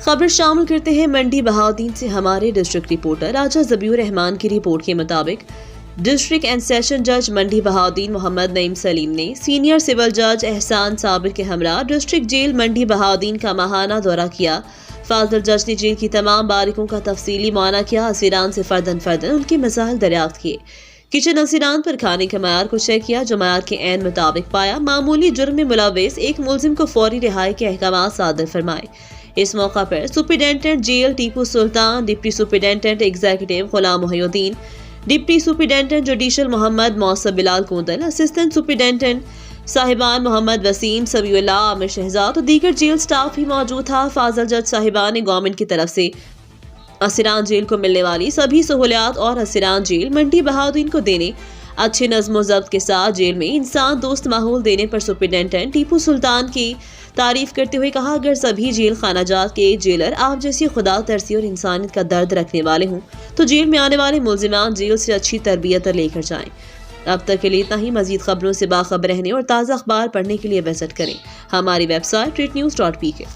खबर शामिल करते हैं मंडी बहाउद्दीन से हमारे डिस्ट्रिक्ट रिपोर्टर राजा ज़बीउर रहमान की रिपोर्ट के मुताबिक डिस्ट्रिक्ट एंड सेशन जज मंडी बहाउद्दीन मोहम्मद नईम सलीम ने सीनियर सिविल जज एहसान साबिर के हमरा डिस्ट्रिक्ट जेल मंडी बहाउद्दीन का माहाना दौरा किया। फाजिल जज ने जेल की तमाम बारीकों का तफसीली मुआयना किया। असीरान से फर्दन उनके मसाइल दरियाफ्त किए। किचन असीरान पर खाने के मयार को चेक किया, जो मयार के ऐन मुताबिक पाया। मामूली जुर्म में मुलव्वस एक मुलजिम को फौरी रिहाई के अहकाम सादर फरमाए। इस मौका पर superintendent jail Tipu Sultan, deputy superintendent executive Ghulam Mohiuddin, deputy superintendent judicial Mohammad Mausam Bilal Kondal, assistant superintendent साहिबान मोहम्मद वसीम, सबीउल्लाह, आमिर शहजाद और दीगर जेल स्टाफ भी मौजूद था। फाजिल जज साहिबान ने गवर्नमेंट की तरफ से असीरान जेल को मिलने वाली सभी सहूलियात और असीरान जेल मंडी बहाउद्दीन को देने, अच्छे नज़्म ज़ब्त के साथ जेल में इंसान दोस्त माहौल देने पर सुपरिटेंडेंट टीपू सुल्तान की तारीफ करते हुए कहा, अगर सभी जेल खानाजात के जेलर आप जैसी खुदा तरसी और इंसानियत का दर्द रखने वाले हों तो जेल में आने वाले मुलजिमान जेल से अच्छी तरबियत लेकर जाएं। अब तक के लिए इतना ही। मजीद खबरों से बाखबर रहने और ताज़ा अखबार पढ़ने के लिए विजिट करें हमारी वेबसाइट readnews.pk।